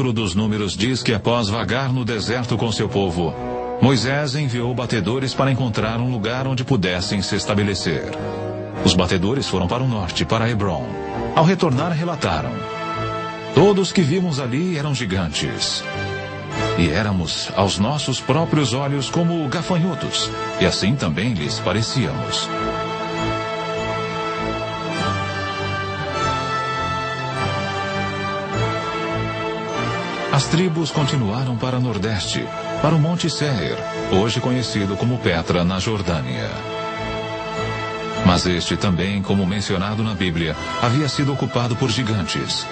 livro dos Números diz que após vagar no deserto com seu povo, Moisés enviou batedores para encontrar um lugar onde pudessem se estabelecer. Os batedores foram para o norte, para Hebrom. Ao retornar, relataram: todos que vimos ali eram gigantes. E éramos, aos nossos próprios olhos, como gafanhotos, e assim também lhes parecíamos. As tribos continuaram para o nordeste, para o Monte Seir, hoje conhecido como Petra, na Jordânia. Mas este também, como mencionado na Bíblia, havia sido ocupado por gigantes.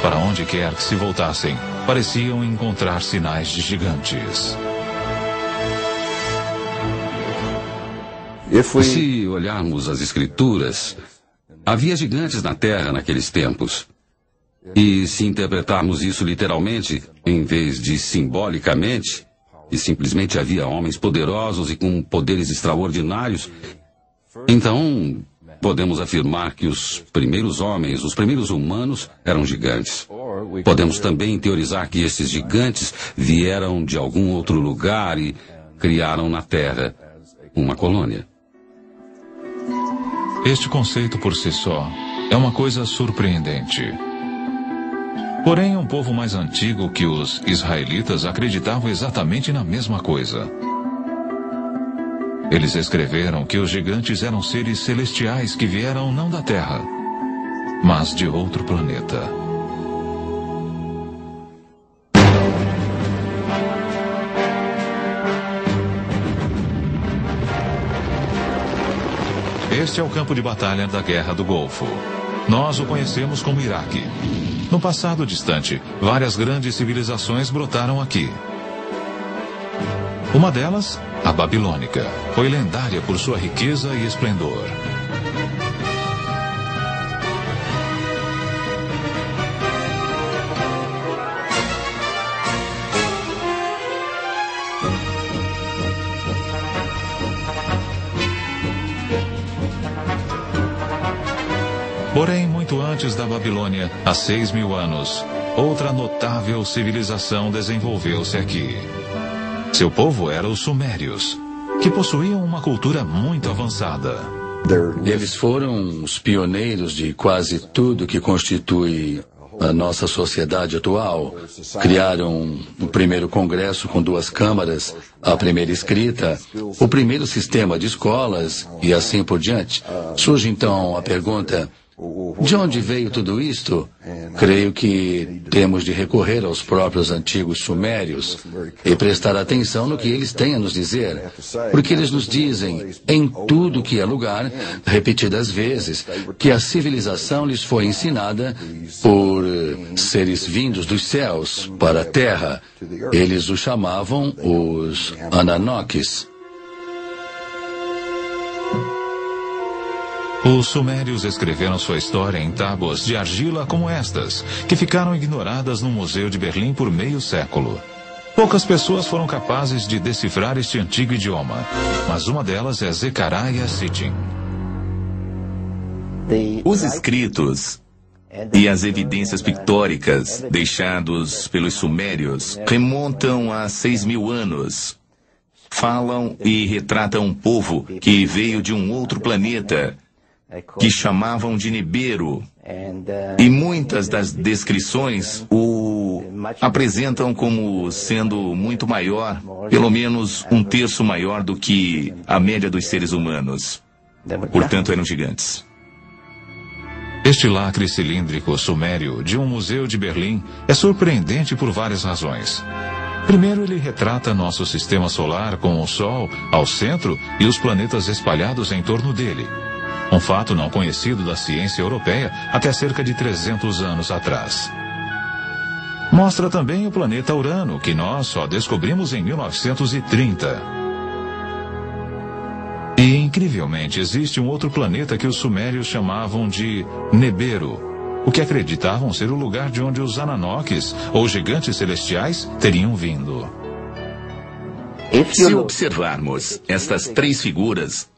Para onde quer que se voltassem, pareciam encontrar sinais de gigantes. Se olharmos as Escrituras, havia gigantes na Terra naqueles tempos. E se interpretarmos isso literalmente, em vez de simbolicamente, e simplesmente havia homens poderosos e com poderes extraordinários, então podemos afirmar que os primeiros homens, os primeiros humanos, eram gigantes. Podemos também teorizar que esses gigantes vieram de algum outro lugar e criaram na Terra uma colônia. Este conceito por si só é uma coisa surpreendente. Porém, um povo mais antigo que os israelitas acreditavam exatamente na mesma coisa. Eles escreveram que os gigantes eram seres celestiais que vieram não da Terra, mas de outro planeta. Este é o campo de batalha da Guerra do Golfo. Nós o conhecemos como Iraque. No passado distante, várias grandes civilizações brotaram aqui. Uma delas, a babilônica, foi lendária por sua riqueza e esplendor. Porém, muito antes da Babilônia, há 6.000 anos, outra notável civilização desenvolveu-se aqui. Seu povo era os Sumérios, que possuíam uma cultura muito avançada. Eles foram os pioneiros de quase tudo que constitui a nossa sociedade atual. Criaram o primeiro congresso com 2 câmaras, a primeira escrita, o primeiro sistema de escolas e assim por diante. Surge então a pergunta: de onde veio tudo isto? Creio que temos de recorrer aos próprios antigos sumérios e prestar atenção no que eles têm a nos dizer, porque eles nos dizem, em tudo que é lugar, repetidas vezes, que a civilização lhes foi ensinada por seres vindos dos céus para a terra. Eles os chamavam os Ananoques. Os sumérios escreveram sua história em tábuas de argila como estas, que ficaram ignoradas no Museu de Berlim por meio século. Poucas pessoas foram capazes de decifrar este antigo idioma, mas uma delas é Zecharia Sitchin. Os escritos e as evidências pictóricas deixados pelos sumérios remontam a 6.000 anos. Falam e retratam um povo que veio de um outro planeta, que chamavam de Nibiru, e muitas das descrições o apresentam como sendo muito maior, pelo menos 1/3 maior do que a média dos seres humanos. Portanto, eram gigantes. Este lacre cilíndrico sumério de um museu de Berlim é surpreendente por várias razões. Primeiro, ele retrata nosso sistema solar com o Sol ao centro e os planetas espalhados em torno dele. Um fato não conhecido da ciência europeia até cerca de 300 anos atrás. Mostra também o planeta Urano, que nós só descobrimos em 1930. E, incrivelmente, existe um outro planeta que os sumérios chamavam de Nibiru, o que acreditavam ser o lugar de onde os Ananoques, ou gigantes celestiais, teriam vindo. Se observarmos estas 3 figuras,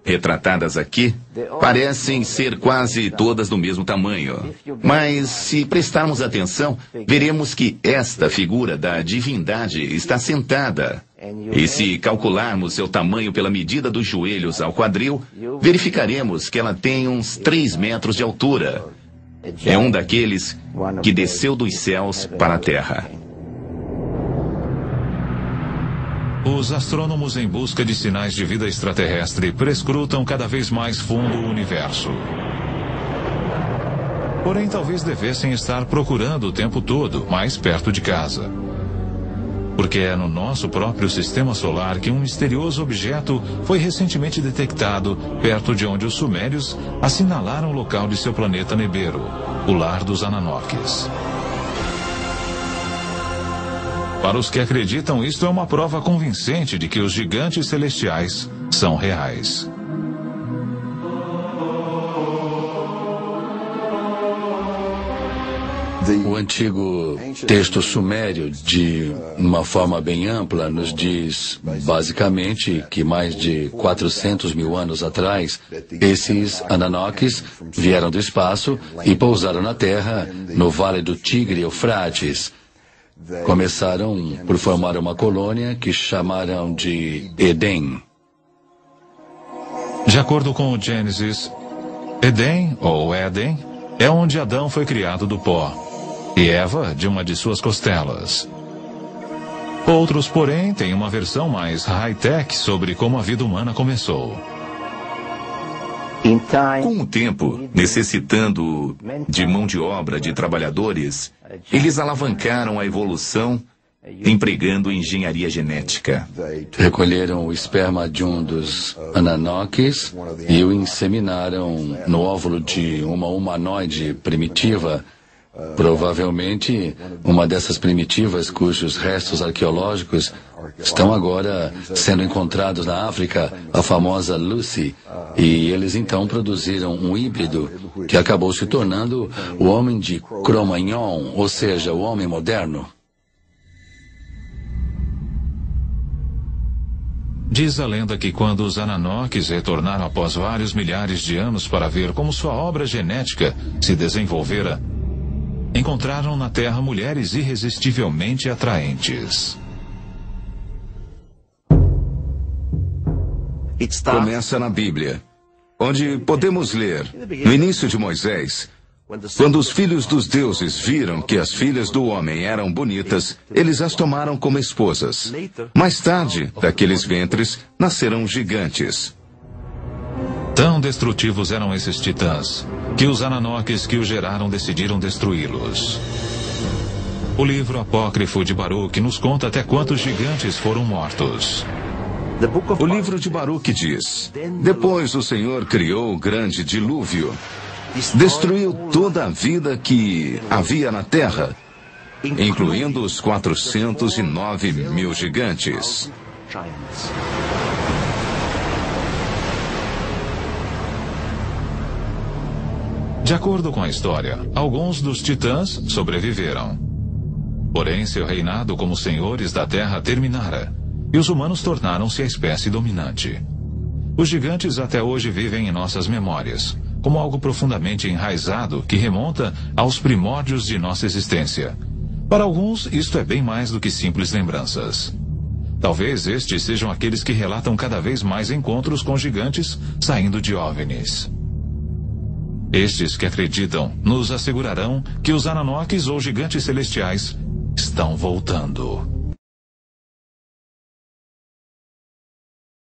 retratadas aqui parecem ser quase todas do mesmo tamanho. Mas, se prestarmos atenção, veremos que esta figura da divindade está sentada. E se calcularmos seu tamanho pela medida dos joelhos ao quadril, verificaremos que ela tem uns 3 metros de altura. É um daqueles que desceu dos céus para a terra. Os astrônomos em busca de sinais de vida extraterrestre prescrutam cada vez mais fundo o universo. Porém, talvez devessem estar procurando o tempo todo, mais perto de casa. Porque é no nosso próprio sistema solar que um misterioso objeto foi recentemente detectado perto de onde os sumérios assinalaram o local de seu planeta Nibiru, o lar dos Ananoques. Para os que acreditam, isto é uma prova convincente de que os gigantes celestiais são reais. O antigo texto sumério, de uma forma bem ampla, nos diz basicamente que mais de 400 mil anos atrás, esses Ananoques vieram do espaço e pousaram na Terra, no Vale do Tigre e Eufrates. Começaram por formar uma colônia que chamaram de Éden. De acordo com o Gênesis, Éden, ou Éden, é onde Adão foi criado do pó, e Eva de uma de suas costelas. Outros, porém, têm uma versão mais high-tech sobre como a vida humana começou. Com o tempo, necessitando de mão de obra de trabalhadores, eles alavancaram a evolução empregando engenharia genética. Recolheram o esperma de um dos Ananoques e o inseminaram no óvulo de uma humanoide primitiva, provavelmente uma dessas primitivas cujos restos arqueológicos estão agora sendo encontrados na África, a famosa Lucy, e eles então produziram um híbrido que acabou se tornando o homem de Cro-Magnon, ou seja, o homem moderno. Diz a lenda que quando os Ananoques retornaram após vários milhares de anos para ver como sua obra genética se desenvolvera, encontraram na Terra mulheres irresistivelmente atraentes. Começa na Bíblia, onde podemos ler, no início de Moisés, quando os filhos dos deuses viram que as filhas do homem eram bonitas, eles as tomaram como esposas. Mais tarde, daqueles ventres, nasceram gigantes. Tão destrutivos eram esses titãs, que os Ananoques que os geraram decidiram destruí-los. O livro apócrifo de Baruque nos conta até quantos gigantes foram mortos. O livro de Baruque diz: depois o Senhor criou o grande dilúvio, destruiu toda a vida que havia na terra, incluindo os 409 mil gigantes. De acordo com a história, alguns dos titãs sobreviveram. Porém, seu reinado como senhores da Terra terminara, e os humanos tornaram-se a espécie dominante. Os gigantes até hoje vivem em nossas memórias, como algo profundamente enraizado que remonta aos primórdios de nossa existência. Para alguns, isto é bem mais do que simples lembranças. Talvez estes sejam aqueles que relatam cada vez mais encontros com gigantes saindo de OVNIs. Estes que acreditam nos assegurarão que os Ananoques ou gigantes celestiais estão voltando.